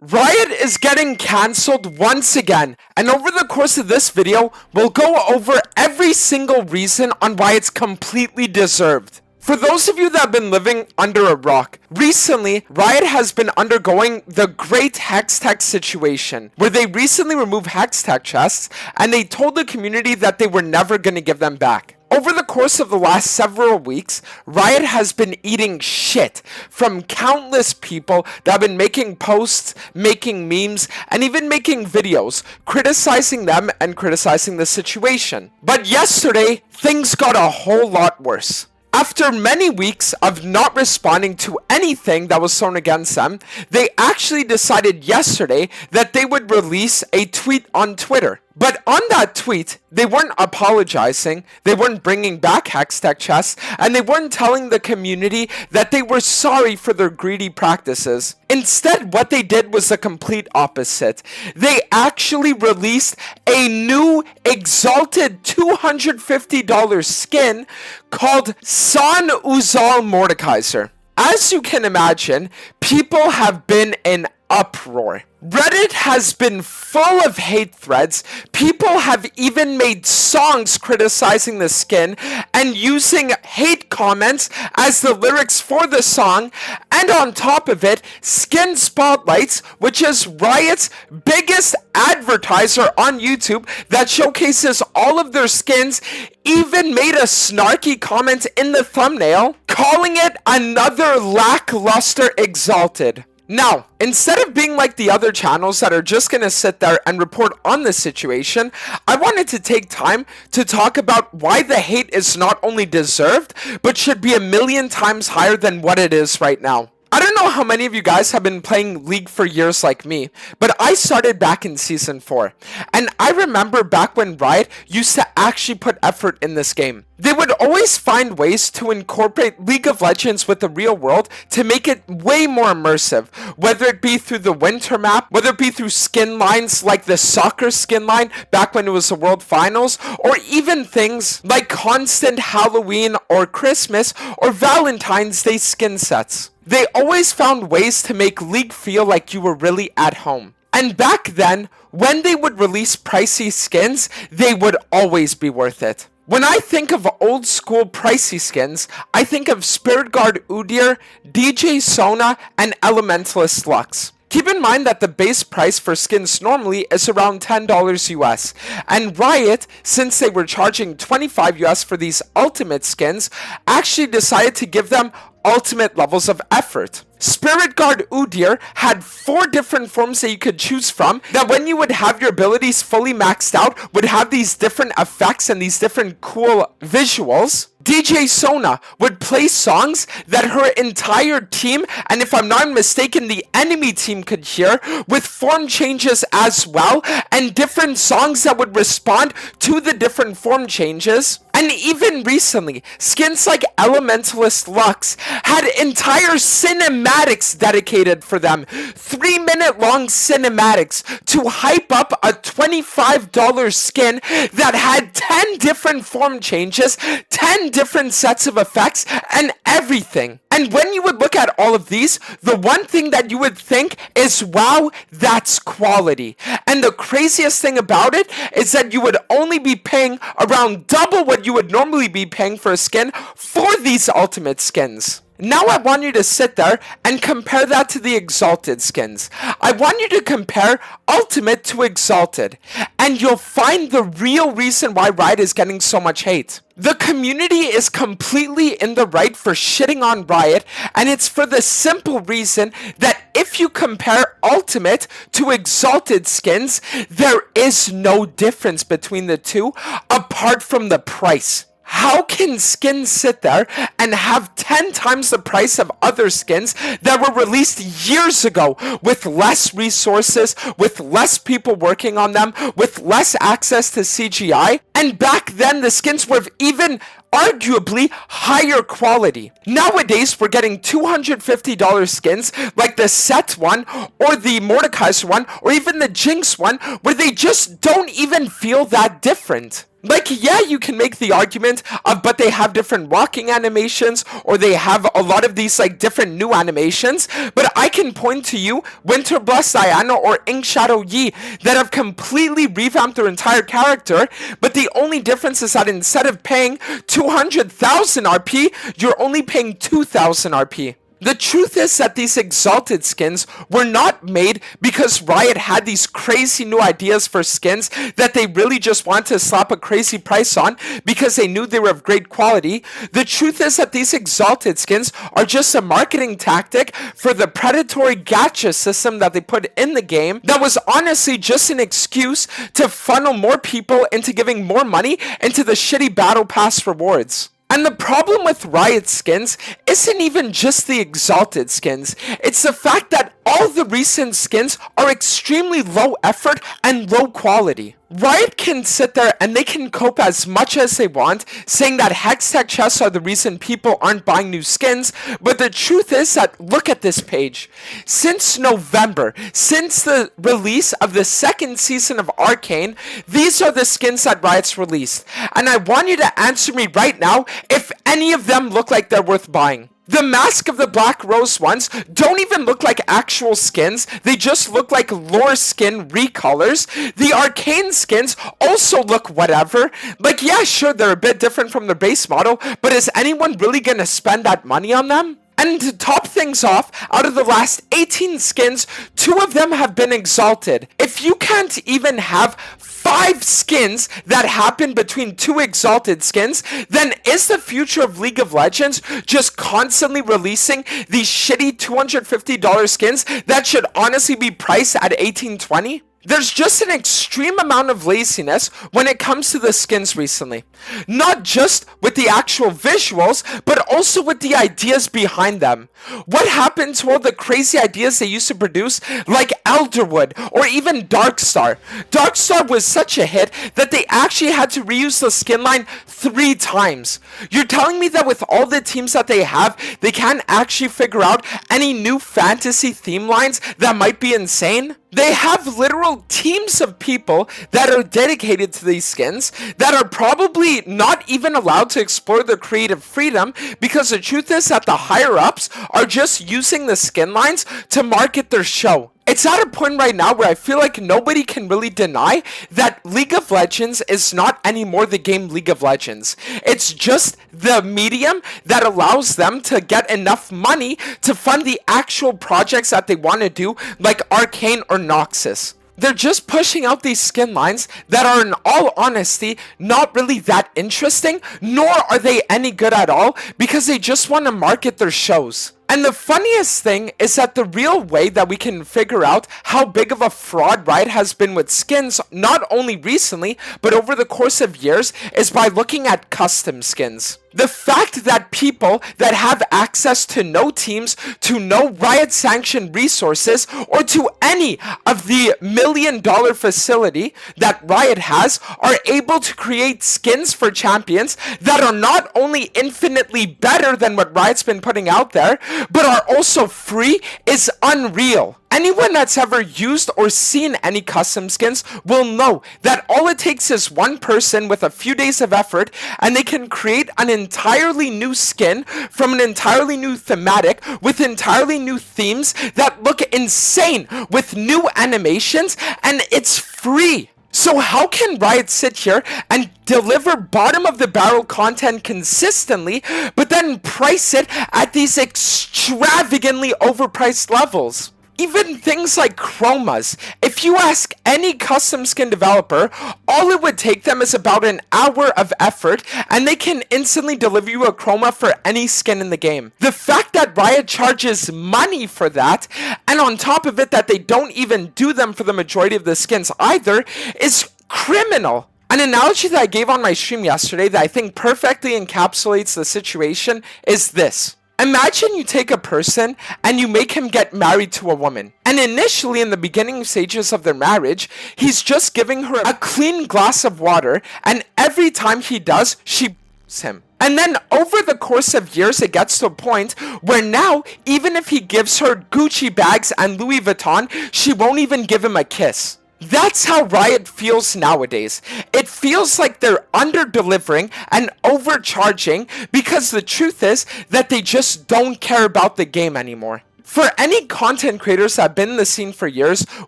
Riot is getting cancelled once again, and over the course of this video, we'll go over every single reason on why it's completely deserved. For those of you that have been living under a rock, recently, Riot has been undergoing the Great Hextech situation, where they recently removed Hextech chests, and they told the community that they were never going to give them back. Over the course of the last several weeks, Riot has been eating shit from countless people that have been making posts, making memes, and even making videos criticizing them and criticizing the situation. But yesterday, things got a whole lot worse. After many weeks of not responding to anything that was thrown against them, they actually decided yesterday that they would release a tweet on Twitter. But on that tweet, they weren't apologizing, they weren't bringing back Hextech chests, and they weren't telling the community that they were sorry for their greedy practices. Instead, what they did was the complete opposite. They actually released a new exalted $250 skin called San Uzal Mordekaiser. As you can imagine, people have been in uproar. Reddit has been full of hate threads. People have even made songs criticizing the skin and using hate comments as the lyrics for the song. And on top of it, Skin Spotlights, which is Riot's biggest advertiser on YouTube that showcases all of their skins, even made a snarky comment in the thumbnail, calling it another lackluster exalted. Now, instead of being like the other channels that are just going to sit there and report on the situation, I wanted to take time to talk about why the hate is not only deserved, but should be a million times higher than what it is right now. I don't know how many of you guys have been playing League for years like me, but I started back in Season 4. And I remember back when Riot used to actually put effort in this game. They would always find ways to incorporate League of Legends with the real world to make it way more immersive, whether it be through the winter map, whether it be through skin lines like the soccer skin line back when it was the World Finals, or even things like constant Halloween or Christmas or Valentine's Day skin sets. They always found ways to make League feel like you were really at home. And back then, when they would release pricey skins, they would always be worth it. When I think of old school pricey skins, I think of Spirit Guard Udyr, DJ Sona, and Elementalist Lux. Keep in mind that the base price for skins normally is around $10 US, and Riot, since they were charging $25 US for these ultimate skins, actually decided to give them ultimate levels of effort. Spirit Guard Udyr had 4 different forms that you could choose from that when you would have your abilities fully maxed out would have these different effects and these different cool visuals. DJ Sona would play songs that her entire team, and if I'm not mistaken, the enemy team could hear, with form changes as well, and different songs that would respond to the different form changes. And even recently, skins like Elementalist Lux had entire cinematics dedicated for them. 3-minute long cinematics to hype up a $25 skin that had 10 different form changes, 10 different sets of effects, and everything. And when you would look at all of these, the one thing that you would think is, wow, that's quality. And the craziest thing about it is that you would only be paying around double what you would normally be paying for a skin for these ultimate skins. Now I want you to sit there and compare that to the Exalted skins. I want you to compare Ultimate to Exalted, and you'll find the real reason why Riot is getting so much hate. The community is completely in the right for shitting on Riot, and it's for the simple reason that if you compare Ultimate to Exalted skins, there is no difference between the two apart from the price. How can skins sit there and have 10 times the price of other skins that were released years ago with less resources, with less people working on them, with less access to CGI? And back then, the skins were even arguably higher quality. Nowadays, we're getting $250 skins like the Set one, or the Mordekaiser one, or even the Jinx one, where they just don't even feel that different. Like, yeah, you can make the argument of, but they have different walking animations, or they have a lot of these, like, different new animations, but I can point to you, Winterblast Diana or Ink Shadow Yi, that have completely revamped their entire character, but the only difference is that instead of paying 200,000 RP, you're only paying 2,000 RP. The truth is that these exalted skins were not made because Riot had these crazy new ideas for skins that they really just wanted to slap a crazy price on because they knew they were of great quality. The truth is that these exalted skins are just a marketing tactic for the predatory gacha system that they put in the game that was honestly just an excuse to funnel more people into giving more money into the shitty battle pass rewards. And the problem with Riot skins isn't even just the exalted skins, it's the fact that all the recent skins are extremely low effort and low quality. Riot can sit there and they can cope as much as they want, saying that Hextech chests are the reason people aren't buying new skins, but the truth is that, look at this page. Since November, since the release of the second season of Arcane, these are the skins that Riot's released. And I want you to answer me right now if any of them look like they're worth buying. The Mask of the Black Rose ones don't even look like actual skins, they just look like lore skin recolors. The Arcane skins also look whatever. Like, yeah, sure, they're a bit different from their base model, but is anyone really gonna spend that money on them? And to top things off, out of the last 18 skins, 2 of them have been exalted. If you can't even have 5 skins that happen between 2 exalted skins, then is the future of League of Legends just constantly releasing these shitty $250 skins that should honestly be priced at $18-20? There's just an extreme amount of laziness when it comes to the skins recently. Not just with the actual visuals, but also with the ideas behind them. What happened to all the crazy ideas they used to produce, like Elderwood or even Darkstar? Darkstar was such a hit that they actually had to reuse the skin line 3 times. You're telling me that with all the teams that they have, they can't actually figure out any new fantasy theme lines that might be insane? They have literal teams of people that are dedicated to these skins that are probably not even allowed to explore their creative freedom, because the truth is that the higher ups are just using the skin lines to market their show. It's at a point right now where I feel like nobody can really deny that League of Legends is not anymore the game League of Legends. It's just the medium that allows them to get enough money to fund the actual projects that they want to do, like Arcane or Noxus. They're just pushing out these skin lines that are, in all honesty, not really that interesting, nor are they any good at all, because they just want to market their shows. And the funniest thing is that the real way that we can figure out how big of a fraud Riot has been with skins, not only recently, but over the course of years, is by looking at custom skins. The fact that people that have access to no teams, to no Riot-sanctioned resources, or to any of the $1 million facility that Riot has, are able to create skins for champions that are not only infinitely better than what Riot's been putting out there, but are also free, is unreal. Anyone that's ever used or seen any custom skins will know that all it takes is one person with a few days of effort, and they can create an entirely new skin from an entirely new thematic with entirely new themes that look insane with new animations, and it's free. So how can Riot sit here and deliver bottom of the barrel content consistently, but then price it at these extravagantly overpriced levels? Even things like chromas. If you ask any custom skin developer, all it would take them is about an hour of effort, and they can instantly deliver you a chroma for any skin in the game. The fact that Riot charges money for that, and on top of it that they don't even do them for the majority of the skins either, is criminal. An analogy that I gave on my stream yesterday that I think perfectly encapsulates the situation is this. Imagine you take a person and you make him get married to a woman. And initially, in the beginning stages of their marriage, he's just giving her a clean glass of water, and every time he does, she him. And then over the course of years, it gets to a point where now, even if he gives her Gucci bags and Louis Vuitton, she won't even give him a kiss. That's how Riot feels nowadays. It feels like they're under-delivering and overcharging because the truth is that they just don't care about the game anymore. For any content creators that have been in the scene for years,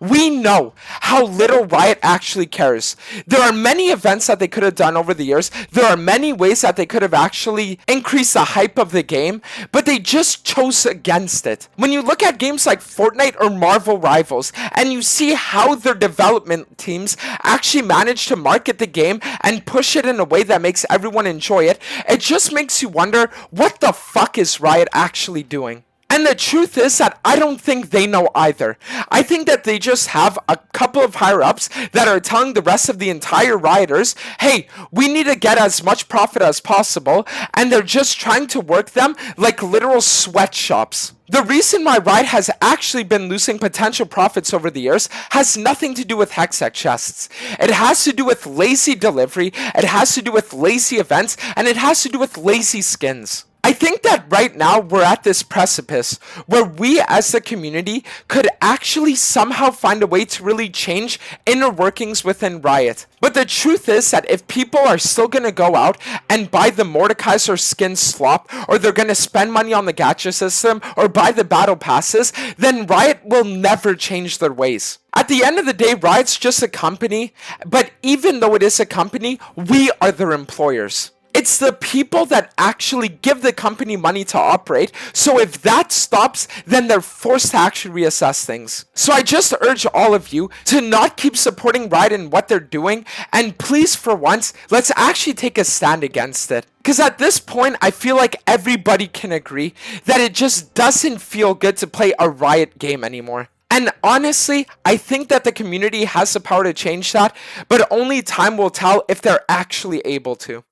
we know how little Riot actually cares. There are many events that they could have done over the years. There are many ways that they could have actually increased the hype of the game, but they just chose against it. When you look at games like Fortnite or Marvel Rivals, and you see how their development teams actually manage to market the game and push it in a way that makes everyone enjoy it, it just makes you wonder, what the fuck is Riot actually doing? And the truth is that I don't think they know either. I think that they just have a couple of higher-ups that are telling the rest of the entire Rioters, hey, we need to get as much profit as possible, and they're just trying to work them like literal sweatshops. The reason why Riot has actually been losing potential profits over the years has nothing to do with Hextech chests. It has to do with lazy delivery, it has to do with lazy events, and it has to do with lazy skins. I think that right now we're at this precipice where we as the community could actually somehow find a way to really change inner workings within Riot. But the truth is that if people are still going to go out and buy the Mordekaiser skin slop, or they're going to spend money on the gacha system, or buy the battle passes, then Riot will never change their ways. At the end of the day, Riot's just a company, but even though it is a company, we are their employers. It's the people that actually give the company money to operate, so if that stops, then they're forced to actually reassess things. So I just urge all of you to not keep supporting Riot in what they're doing, and please for once, let's actually take a stand against it. Because at this point, I feel like everybody can agree that it just doesn't feel good to play a Riot game anymore. And honestly, I think that the community has the power to change that, but only time will tell if they're actually able to.